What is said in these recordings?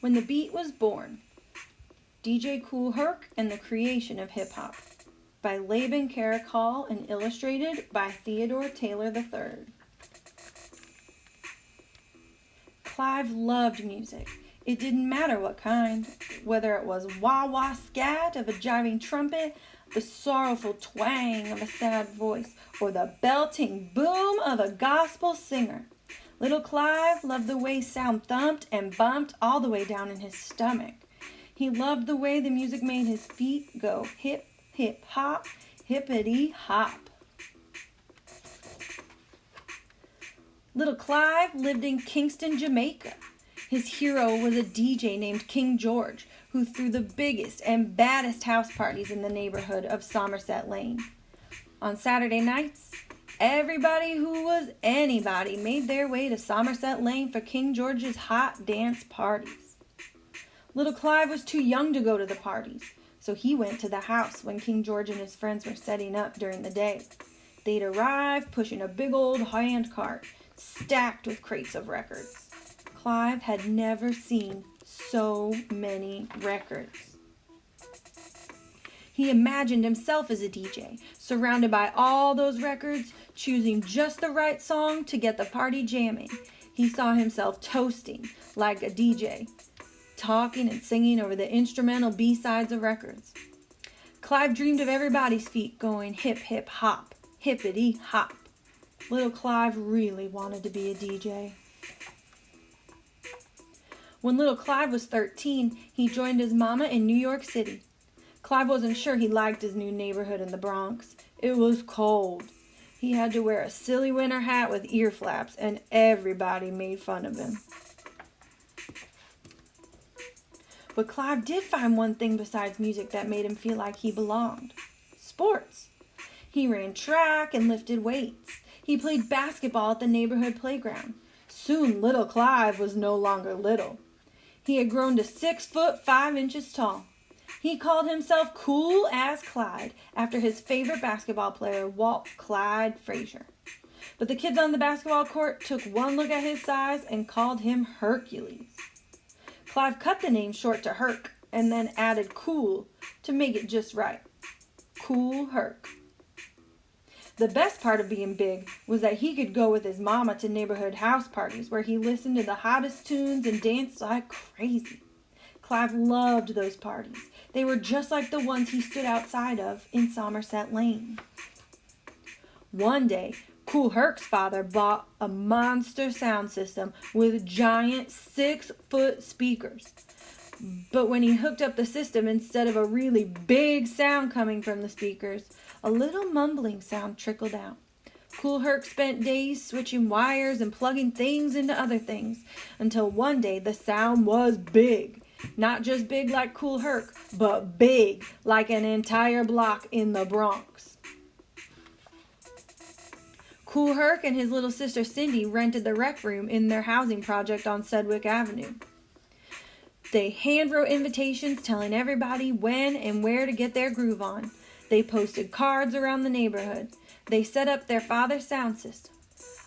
when the beat was born. DJ Kool Herc and the Creation of Hip Hop by Laban Caracal and illustrated by Theodore Taylor III. Clive loved music. It didn't matter what kind, whether it was wah-wah scat of a jiving trumpet, the sorrowful twang of a sad voice, or the belting boom of a gospel singer. Little Clive loved the way sound thumped and bumped all the way down in his stomach. He loved the way the music made his feet go hip, hip, hop, hippity, hop. Little Clive lived in Kingston, Jamaica. His hero was a DJ named King George, who threw the biggest and baddest house parties in the neighborhood of Somerset Lane. On Saturday nights, everybody who was anybody made their way to Somerset Lane for King George's hot dance parties. Little Clive was too young to go to the parties, so he went to the house when King George and his friends were setting up during the day. They'd arrive pushing a big old handcart stacked with crates of records. Clive had never seen so many records. He imagined himself as a DJ, surrounded by all those records, choosing just the right song to get the party jamming. He saw himself toasting like a DJ, talking and singing over the instrumental B-sides of records. Clive dreamed of everybody's feet going hip, hip, hop, hippity, hop. Little Clive really wanted to be a DJ. When little Clive was 13, he joined his mama in New York City. Clive wasn't sure he liked his new neighborhood in the Bronx. It was cold. He had to wear a silly winter hat with ear flaps, and everybody made fun of him. But Clive did find one thing besides music that made him feel like he belonged. Sports. He ran track and lifted weights. He played basketball at the neighborhood playground. Soon little Clive was no longer little. He had grown to 6 foot 5 inches tall. He called himself Cool as Clyde after his favorite basketball player, Walt Clyde Frazier. But the kids on the basketball court took one look at his size and called him Hercules. Clive cut the name short to Herc and then added Cool to make it just right. Kool Herc. The best part of being big was that he could go with his mama to neighborhood house parties where he listened to the hottest tunes and danced like crazy. Clive loved those parties. They were just like the ones he stood outside of in Somerset Lane. One day, Kool Herc's father bought a monster sound system with giant 6-foot speakers. But when he hooked up the system, instead of a really big sound coming from the speakers, a little mumbling sound trickled out. Kool Herc spent days switching wires and plugging things into other things, until one day the sound was big. Not just big like Kool Herc, but big like an entire block in the Bronx. Kool Herc and his little sister Cindy rented the rec room in their housing project on Sedgwick Avenue. They hand-wrote invitations telling everybody when and where to get their groove on. They posted cards around the neighborhood. They set up their father's sound system.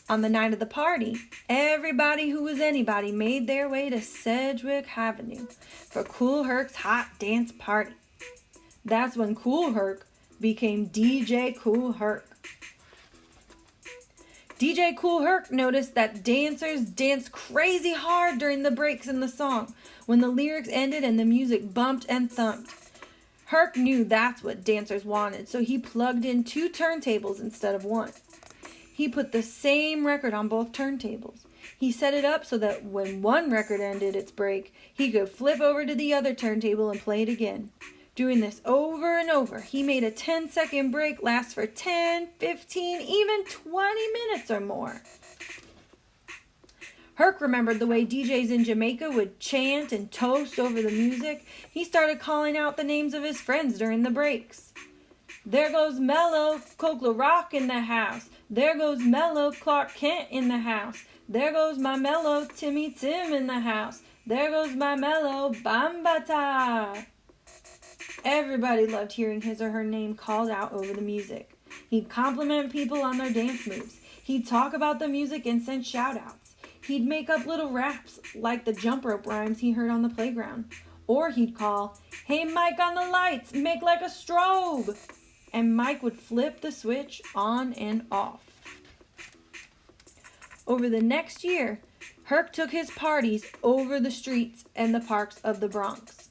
On the night of the party, everybody who was anybody made their way to Sedgwick Avenue for Kool Herc's hot dance party. That's when Kool Herc became DJ Kool Herc. DJ Kool Herc noticed that dancers danced crazy hard during the breaks in the song, when the lyrics ended and the music bumped and thumped. Herc knew that's what dancers wanted, so he plugged in 2 turntables instead of 1. He put the same record on both turntables. He set it up so that when one record ended its break, he could flip over to the other turntable and play it again. Doing this over and over, he made a 10-second break last for 10, 15, even 20 minutes or more. Herc remembered the way DJs in Jamaica would chant and toast over the music. He started calling out the names of his friends during the breaks. There goes Mello, Coke Rock in the house. There goes Mello, Clark Kent in the house. There goes my Mello, Timmy Tim in the house. There goes my Mello, Bambata. Everybody loved hearing his or her name called out over the music. He'd compliment people on their dance moves. He'd talk about the music and send shout-outs. He'd make up little raps like the jump rope rhymes he heard on the playground. Or he'd call, "Hey Mike on the lights, make like a strobe." And Mike would flip the switch on and off. Over the next year, Herc took his parties over the streets and the parks of the Bronx.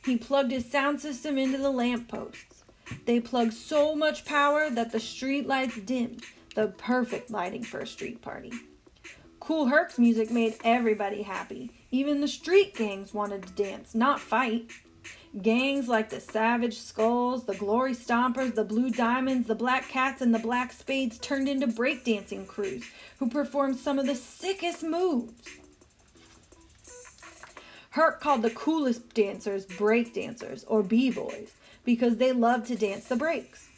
He plugged his sound system into the lampposts. They plugged so much power that the street lights dimmed, the perfect lighting for a street party. Kool Herc's music made everybody happy. Even the street gangs wanted to dance, not fight. Gangs like the Savage Skulls, the Glory Stompers, the Blue Diamonds, the Black Cats, and the Black Spades turned into breakdancing crews who performed some of the sickest moves. Herc called the coolest dancers breakdancers, or b-boys, because they loved to dance the breaks.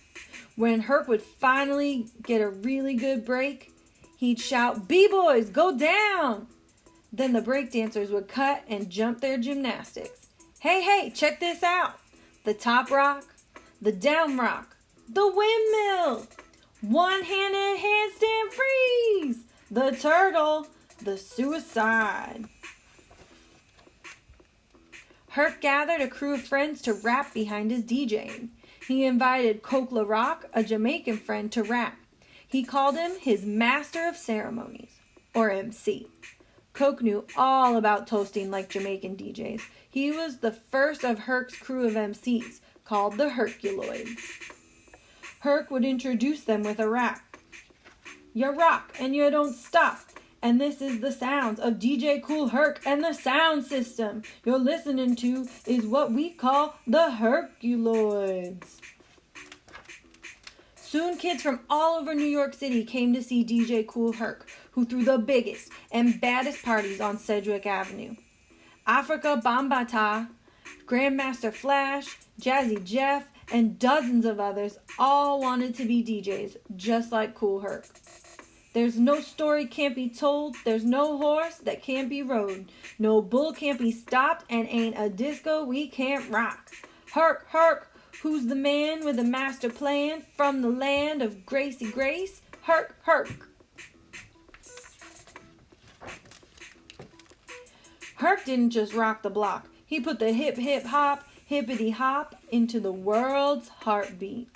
When Herc would finally get a really good break, he'd shout, "B-boys, go down!" Then the breakdancers would cut and jump their gymnastics. Hey, check this out. The top rock, the down rock, the windmill, one-handed handstand freeze, the turtle, the suicide. Herc gathered a crew of friends to rap behind his DJing. He invited Coke La Rock, a Jamaican friend, to rap. He called him his Master of Ceremonies, or MC. Coke knew all about toasting like Jamaican DJs. He was the first of Herc's crew of MCs, called the Herculoids. Herc would introduce them with a rap. "You rock and you don't stop. And this is the sounds of DJ Kool Herc and the sound system you're listening to is what we call the Herculoids." Soon kids from all over New York City came to see DJ Kool Herc, who threw the biggest and baddest parties on Sedgwick Avenue. Africa Bambaataa, Grandmaster Flash, Jazzy Jeff, and dozens of others all wanted to be DJs just like Kool Herc. There's no story can't be told, there's no horse that can't be rode, no bull can't be stopped, and ain't a disco we can't rock. Herc, Herc, who's the man with a master plan from the land of Gracie Grace? Herc, Herc. Herc didn't just rock the block. He put the hip, hip, hop, hippity hop into the world's heartbeat.